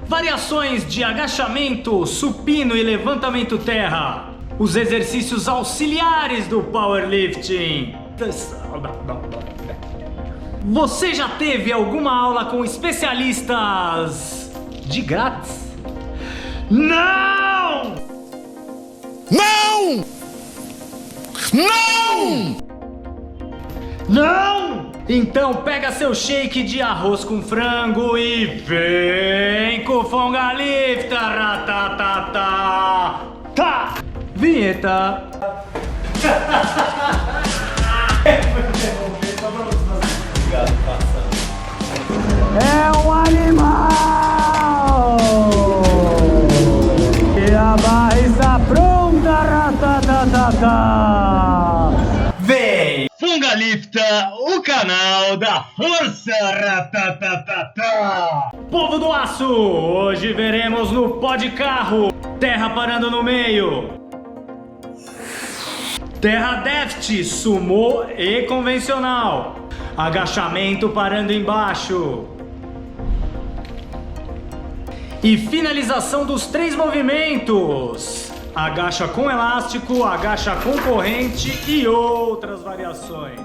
variações de agachamento, supino e levantamento terra, os exercícios auxiliares do powerlifting. Você já teve alguma aula com especialistas de grátis? Não! Não! Não! Não? Então pega seu shake de arroz com frango e vem com o Fongalifta, ratatatá. Tá! Vinheta! É um animal! E a barra está pronta, ratatatá! Vem! Fongalifta, o canal da força, ratatatá! Povo do aço, hoje veremos no pó de carro, terra parando no meio, terra deft, sumô e convencional, agachamento parando embaixo e finalização dos 3 movimentos. Agacha com elástico, agacha com corrente e outras variações.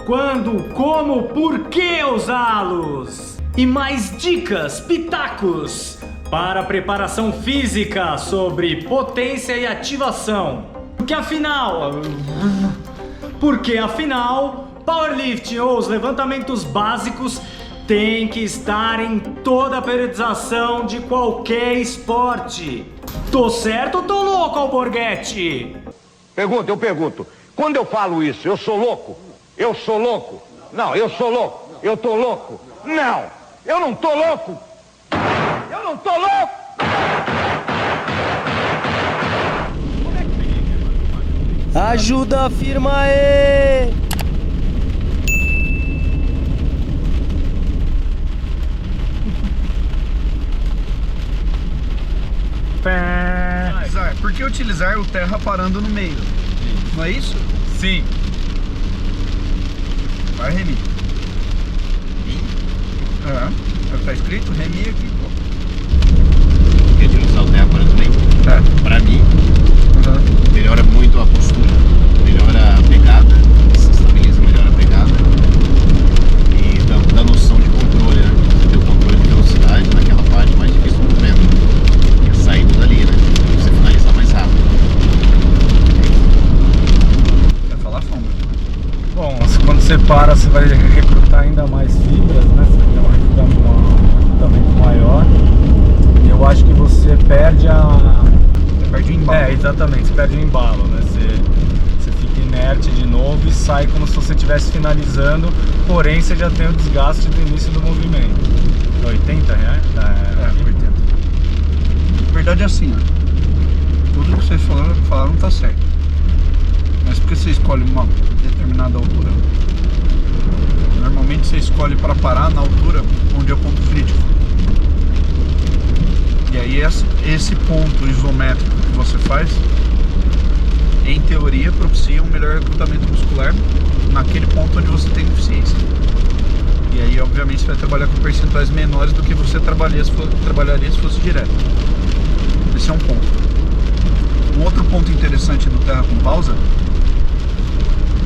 Quando, como, por que usá-los? E mais dicas, pitacos para preparação física sobre potência e ativação. Porque afinal, powerlifting ou os levantamentos básicos tem que estar em toda a periodização de qualquer esporte. Tô certo ou tô louco, Alborguete? Eu pergunto. Quando eu falo isso, eu sou louco? Eu sou louco? Não, eu sou louco. Eu tô louco? Não, eu não tô louco. Eu não tô louco. Ajuda, firma aí! Por que utilizar o terra parando no meio? Não é isso? Sim. Vai, Remi. É o que tá escrito? Remi aqui, pô. Por que utilizar o terra parando no meio? Pra mim, melhora muito a postura, melhora a pegada, se estabiliza, melhora a pegada e dá noção de controle, né? Você tem o controle de velocidade naquela parte mais difícil do movimento, que é saindo dali, né? Você finalizar mais rápido. Quer falar, Fomba? Bom, quando você para, você vai recrutar ainda mais fibras, né? Você vai ter um recrutamento maior. E eu acho que você perde Perde o embalo. É, exatamente, você perde o embalo, né? Você fica inerte de novo e sai como se você estivesse finalizando, porém você já tem o desgaste do início do movimento. R$80? 80. Na verdade é assim, ó. Tudo que vocês falaram tá certo. Mas por que você escolhe uma determinada altura? Normalmente você escolhe para parar na altura onde é o ponto crítico. E aí esse ponto isométrico que você faz, em teoria, propicia um melhor recrutamento muscular naquele ponto onde você tem deficiência. E aí, obviamente, você vai trabalhar com percentuais menores do que você trabalharia se fosse direto. Esse é um ponto. Um outro ponto interessante do terra com pausa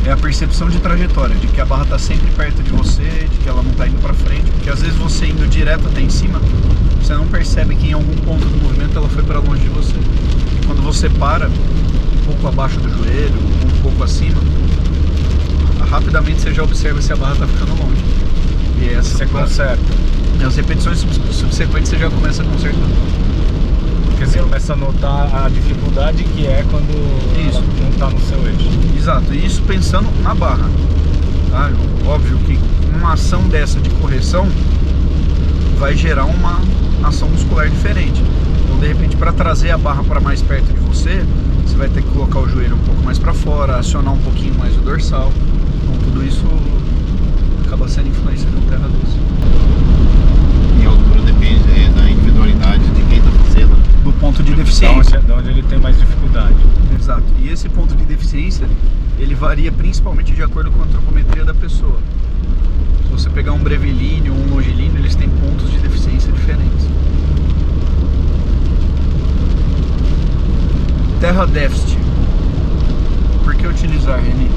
é a percepção de trajetória, de que a barra está sempre perto de você, de que ela não está indo para frente, porque às vezes você indo direto até em cima, você não percebe que em algum ponto do movimento ela foi para longe de você. E quando você para, um pouco abaixo do joelho, um pouco acima, rapidamente você já observa se a barra está ficando longe. E essa você conserta. E as repetições subsequentes você já começa a consertar. Porque você começa a notar a dificuldade que é quando ela não está no seu eixo. Exato, e isso pensando na barra. Tá? Óbvio que uma ação dessa de correção vai gerar uma ação muscular diferente. Então, de repente, para trazer a barra para mais perto de você, você vai ter que colocar o joelho um pouco mais para fora, acionar um pouquinho mais o dorsal. Então, tudo isso acaba sendo influência do terra doce. E a altura depende da individualidade de quem está fazendo. Do ponto de deficiência. De onde ele tem mais dificuldade. Exato. E esse ponto de deficiência, ele varia principalmente de acordo com a antropometria da pessoa. Se você pegar um brevilíneo ou um longilíneo, eles têm pontos de deficiência diferentes. terra déficit. Por que utilizar, Reni?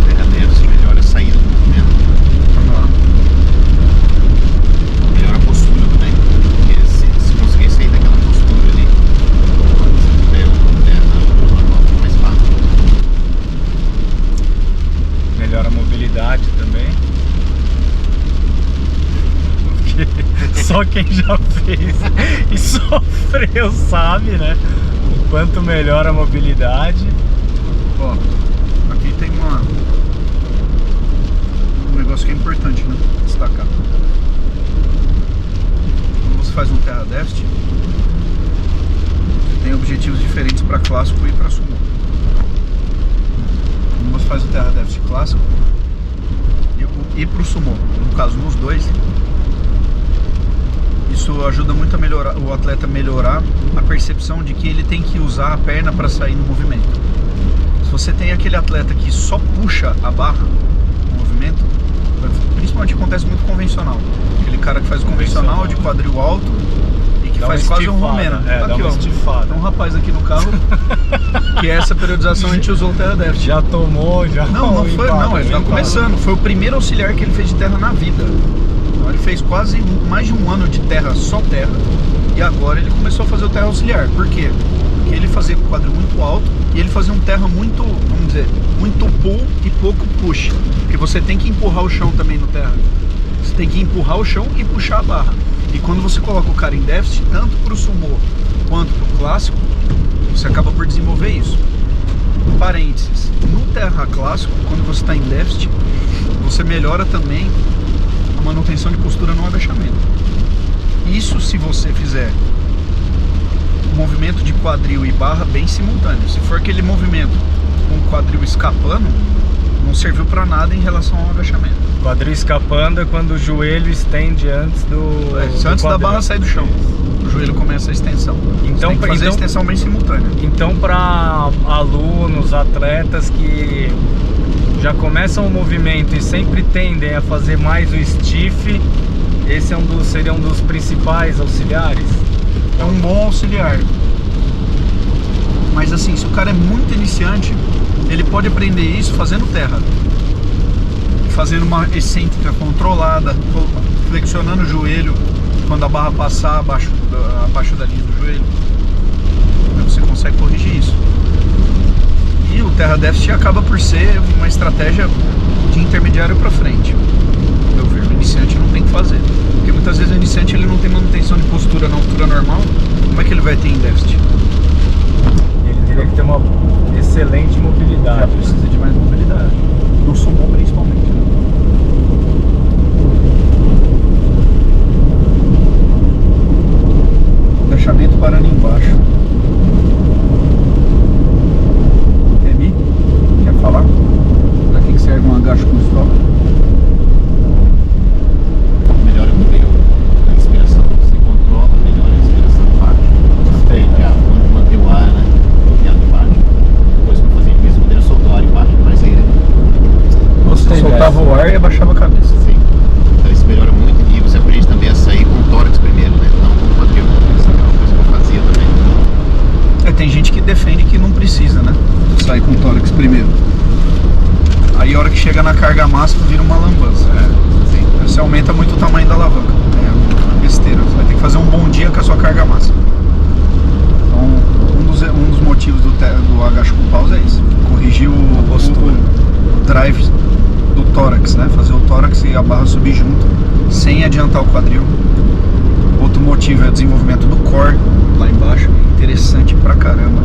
Terra déficit melhora a saída do movimento. Melhora a postura também. Porque se conseguir sair daquela postura ali, quando você tiver terra normal, fica mais fácil. Melhora a mobilidade também. Porque só quem já fez e sofreu sabe, né? O quanto melhora a mobilidade. Ó, aqui tem um negócio que é importante, né? Destacar. Quando você faz um terra déficit, você tem objetivos diferentes para clássico e para sumo. Quando você faz o terra déficit clássico e para o sumo, no caso nos dois, isso ajuda muito a melhorar, o atleta a melhorar a percepção de que ele tem que usar a perna para sair no movimento. Se você tem aquele atleta que só puxa a barra no movimento, principalmente acontece muito convencional, aquele cara que faz o convencional de quadril alto e que faz quase um romeno. Aqui, ó, tem um rapaz aqui no carro que essa periodização a gente usou o terra déficit. Já tomou, já. Não foi, não, ele tá começando. Foi o primeiro auxiliar que ele fez de terra na vida. Então ele fez quase mais de um ano de terra, só terra, e agora ele começou a fazer o terra auxiliar. Por quê? Porque ele fazia com o quadril muito alto e ele fazia um terra muito, vamos dizer, muito pull e pouco push. Porque você tem que empurrar o chão também no terra. Você tem que empurrar o chão e puxar a barra. E quando você coloca o cara em déficit, tanto para o sumô quanto para o clássico, você acaba por desenvolver isso. Parênteses, no terra clássico, quando você está em déficit, você melhora também a manutenção de postura no agachamento. Isso se você fizer o movimento de quadril e barra bem simultâneo. Se for aquele movimento com o quadril escapando, não serviu para nada em relação ao agachamento. Quadril escapando é quando o joelho estende antes do antes do da barra sair do chão. O joelho começa a extensão. Então, tem que fazer a extensão bem simultânea. Então, para alunos, atletas que já começam o movimento e sempre tendem a fazer mais o stiff, esse seria um dos principais auxiliares? É um bom auxiliar. Mas assim, se o cara é muito iniciante, ele pode aprender isso fazendo terra. Fazendo uma excêntrica controlada, flexionando o joelho quando a barra passar abaixo da linha do joelho. Você consegue corrigir isso. E o terra déficit acaba por ser uma estratégia de intermediário para frente. Meu ver, o iniciante não tem que fazer. Porque muitas vezes o iniciante ele não tem manutenção de postura na altura normal. Como é que ele vai ter em déficit? Ele teria que ter uma excelente mobilidade. Já precisa de mais mobilidade. No sumô principalmente. Agachamento parando embaixo. Remi, quer falar? Pra que serve um agacho com stop? Melhora a respiração. Você controla, melhora a respiração embaixo. Você tem que manter o ar, né? Bloqueado embaixo. Depois que eu fazia isso, poderia soltar o ar embaixo, mas aí Você soltava o ar e abaixava a cabeça. sim. Então isso melhora muito e você aprende também a sair com o tórax primeiro, né? Não com o quadril. Essa é uma coisa que eu fazia também. Tem gente que defende que não precisa, né? Sair com o tórax primeiro. Aí a hora que chega na carga máxima vira uma lambança. Sim. Você aumenta muito o tamanho da alavanca. É uma besteira. Você vai ter que fazer um bom dia com a sua carga máxima. Então, um dos motivos do agacho com pausa é isso. Corrigir o drive do tórax, né? Fazer o tórax e a barra subir junto, sem adiantar o quadril. Outro motivo é o desenvolvimento do core lá embaixo. Interessante pra caramba.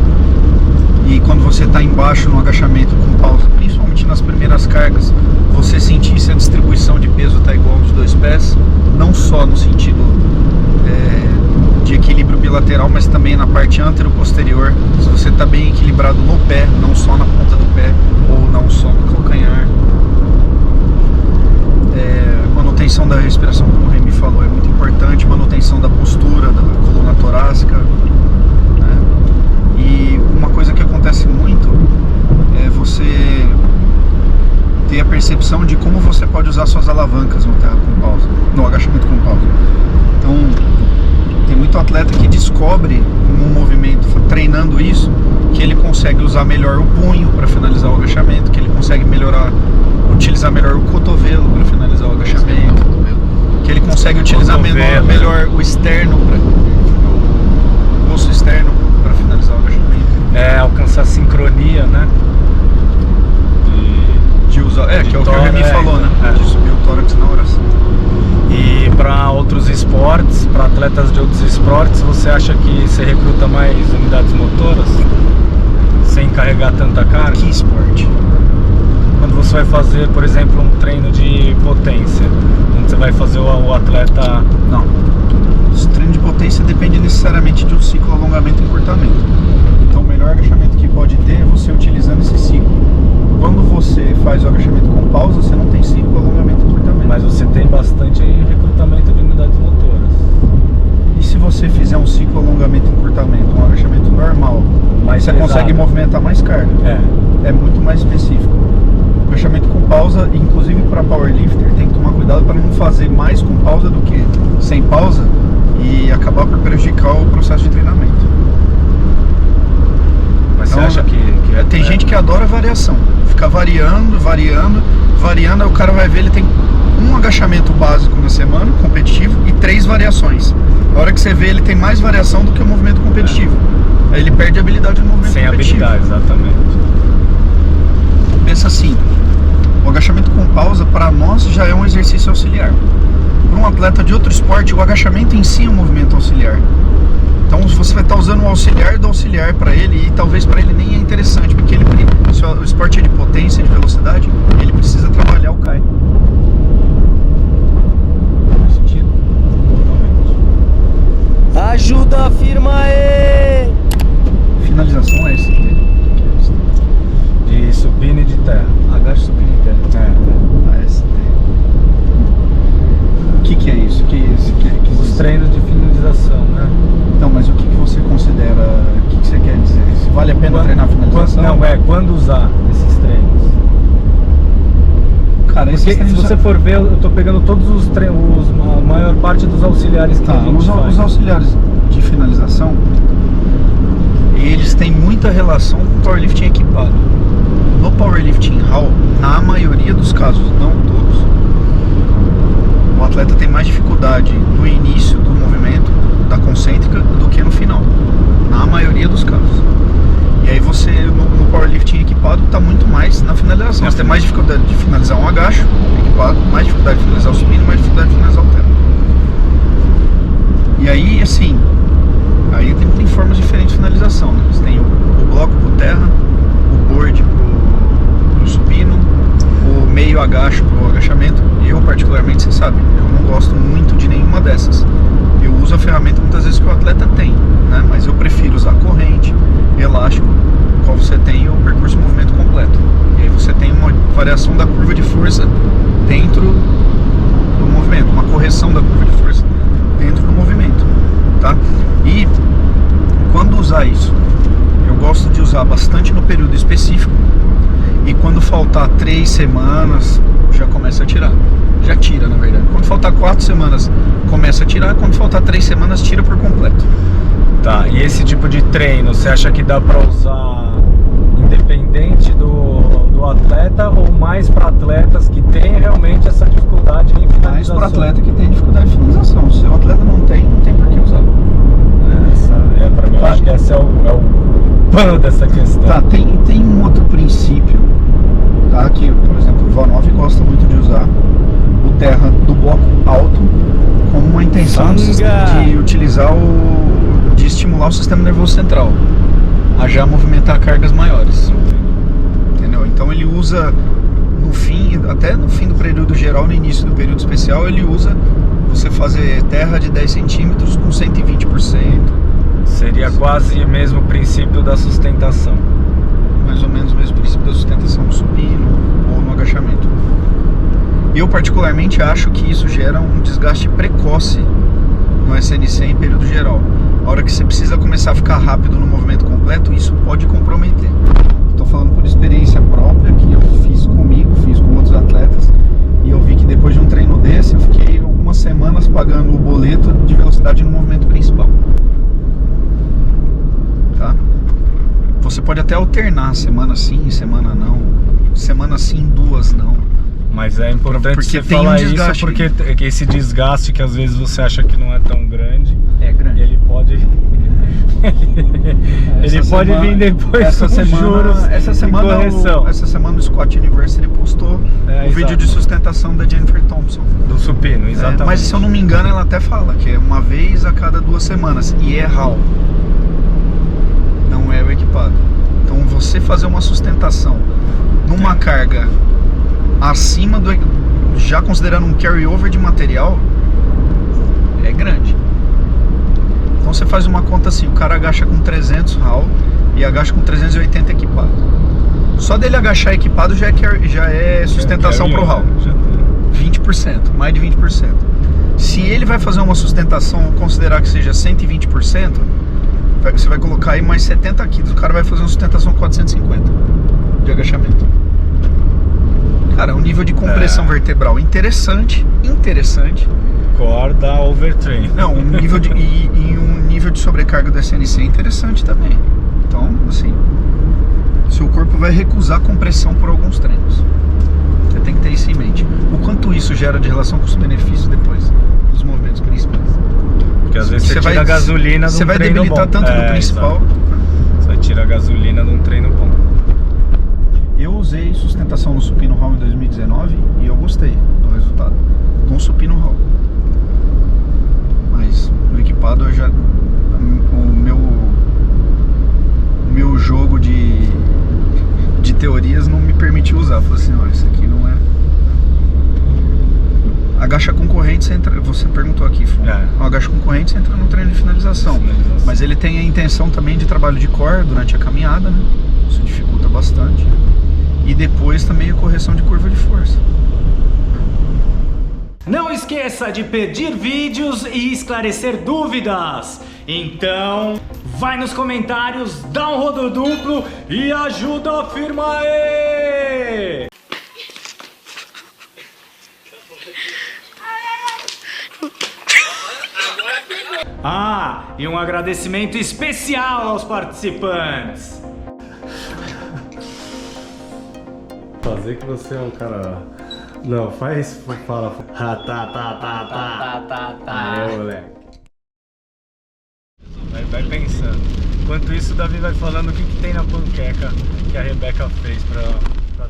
E quando você está embaixo no agachamento com pausa, principalmente nas primeiras cargas, você sentir se a distribuição de peso está igual nos dois pés, não só no sentido de equilíbrio bilateral, mas também na parte antero-posterior, se você está bem equilibrado no pé, não só na ponta do pé, ou não só no calcanhar. Manutenção da respiração, como o Remi falou, é muito importante, manutenção da postura, da coluna torácica, né? E uma coisa que acontece muito é você ter a percepção de como você pode usar suas alavancas no terra com pausa, no agachamento com pausa. Então, tem muito atleta que descobre no movimento, treinando isso, que ele consegue usar melhor o punho para finalizar o agachamento, que ele consegue utilizar melhor o cotovelo para finalizar o agachamento, que ele consegue utilizar melhor o externo, o osso externo para finalizar o agachamento. Alcançar sincronia, né? De usar, que é o que o Remy falou, né? De subir o tórax na oração. E para outros esportes, para atletas de outros esportes, você acha que você recruta mais unidades motoras? Sem carregar tanta carga? Que esporte? Quando você vai fazer, por exemplo, um treino de potência, onde você vai fazer o atleta... Não. O treino de potência depende necessariamente de um ciclo alongamento e encurtamento. Então o melhor agachamento que pode ter é você utilizando esse ciclo. Quando você faz o agachamento com pausa, você não tem ciclo alongamento e encurtamento. Mas você tem bastante recrutamento de unidades motoras. E se você fizer um ciclo alongamento e encurtamento, um agachamento normal, mais você pesado, consegue movimentar mais carga. É muito mais específico. O agachamento com pausa, inclusive para powerlifter, tem que tomar cuidado para não fazer mais com pausa do que sem pausa e acabar por prejudicar o processo de treinamento. Mas então, você acha que tem gente que adora variação, fica variando, aí o cara vai ver, ele tem um agachamento básico na semana, competitivo, e 3 variações. A hora que você vê, ele tem mais variação do que o movimento competitivo. Aí ele perde a habilidade no movimento competitivo. Sem habilidade, exatamente. Pensa assim, o agachamento com pausa, para nós, já é um exercício auxiliar. Para um atleta de outro esporte, o agachamento em si é um movimento auxiliar. Então você vai estar usando o auxiliar do auxiliar para ele, e talvez para ele nem é interessante, porque se o esporte é de potência, de velocidade, ele precisa trabalhar o CAI. Faz sentido? Ajuda, firma aí! Finalização é ST. De supino e de terra. Agacho, supino e terra. AST. O que é isso? Os treinos de finalização, né? Então, mas o que você considera, o que você quer dizer? Se vale a pena treinar finalização? Quando usar esses treinos? Cara, porque se você for ver, eu tô pegando todos os treinos, a maior parte dos auxiliares que a gente faz. Os auxiliares de finalização, eles têm muita relação com o powerlifting equipado. No powerlifting hall, na maioria dos casos, não todos, o atleta tem mais dificuldade no início do movimento, da concêntrica, do que no final, na maioria dos casos. E aí você, no powerlifting equipado, está muito mais na finalização. Você tem mais dificuldade de finalizar um agacho equipado, mais dificuldade de finalizar o supino, mais dificuldade de finalizar o terra. E aí, assim, aí tem formas diferentes de finalização, né? Você tem o bloco pro terra, o board pro supino, o meio agacho pro agachamento. Eu, particularmente, você sabe, eu não gosto muito de nenhuma dessas. Eu uso a ferramenta muitas vezes que o atleta tem, né? Mas eu prefiro usar corrente, elástico, qual você tem o percurso movimento completo. E aí você tem uma variação da curva de força dentro do movimento, uma correção da curva de força dentro do movimento, tá? E quando usar isso, eu gosto de usar bastante no período específico, e quando faltar 3 semanas, já começa a tirar. Já tira, na verdade. Quando faltar 4 semanas, começa a tirar. Quando faltar 3 semanas, tira por completo. Tá, e esse tipo de treino, você acha que dá pra usar independente do atleta, ou mais para atletas que têm realmente essa dificuldade em finalização? Mais para atleta que tem dificuldade de finalização. Se o atleta não tem por que usar. Pra mim, eu acho que esse é o pano dessa questão. Tá, tem um outro princípio, tá? Que, por exemplo, o Ivanov gosta muito de usar o terra do bloco alto como uma intenção de utilizar de estimular o sistema nervoso central a já movimentar cargas maiores, entendeu? Então ele usa no fim, até no fim do período geral, no início do período especial, ele usa você fazer terra de 10 centímetros com 120%. Seria quase o mesmo princípio da sustentação. Mais ou menos o mesmo princípio da sustentação no supino ou no agachamento. Eu particularmente acho que isso gera um desgaste precoce no SNC em período geral. A hora que você precisa começar a ficar rápido no movimento completo, isso pode comprometer. Estou falando por experiência própria, que eu fiz comigo, fiz com outros atletas, e eu vi que depois de um treino desse, eu fiquei algumas semanas pagando o boleto de velocidade no movimento principal. pode até alternar, semana sim, semana não. Semana sim, 2 não. Mas é importante Porque você tem falar um desgaste. isso, porque esse desgaste que às vezes você acha que não é tão grande, É grande. ele pode ele pode vir depois com juros e correção. Essa semana o Scott University postou o vídeo de sustentação da Jennifer Thompson. Do supino, exatamente. Mas se eu não me engano, ela até fala que é uma vez a cada 2 semanas. E é RAW. Não é o equipado. Então você fazer uma sustentação numa carga acima do... já considerando um carryover de material, é grande. Então você faz uma conta assim, o cara agacha com 300 RAW e agacha com 380 equipado. Só dele agachar equipado já é sustentação pro RAW. 20%, mais de 20%. Se ele vai fazer uma sustentação, considerar que seja 120%, você vai colocar aí mais 70 quilos. O cara vai fazer uma sustentação 450 de agachamento. Cara, um nível de compressão vertebral interessante. Core da overtrain. Não, um nível de, e um nível de sobrecarga do SNC é interessante também. Então, assim, seu corpo vai recusar compressão por alguns treinos. Você tem que ter isso em mente. O quanto isso gera de relação com os benefícios depois dos movimentos principais. Porque às vezes você tira a gasolina de um treino bom. Você vai debilitar tanto no principal. Exato. Você vai tirar a gasolina de um treino bom. Eu usei sustentação no supino RAW em 2019 e eu gostei do resultado. Com supino RAW. Mas no equipado eu já... O meu jogo de teorias não me permitiu usar. Falei assim, ó, isso aqui não é... Agacha com corrente, você entra... Você perguntou aqui, agacha com corrente, você entra no treino de finalização. Mas ele tem a intenção também de trabalho de core durante a caminhada, né? Isso dificulta bastante. E depois também a correção de curva de força. Não esqueça de pedir vídeos e esclarecer dúvidas. Então, vai nos comentários, dá um rodo duplo e ajuda a firma aí! Ah, e um agradecimento especial aos participantes. Fazer que você é um cara... Não, fala. É, moleque. Vai pensando. Enquanto isso, o Davi vai falando o que tem na panqueca que a Rebeca fez pra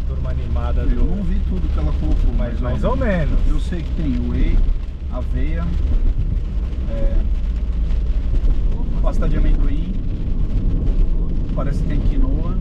turma animada. Eu não vi tudo que ela colocou, mas mais ou menos. Eu sei que tem whey, aveia, pasta de amendoim, parece que tem quinoa.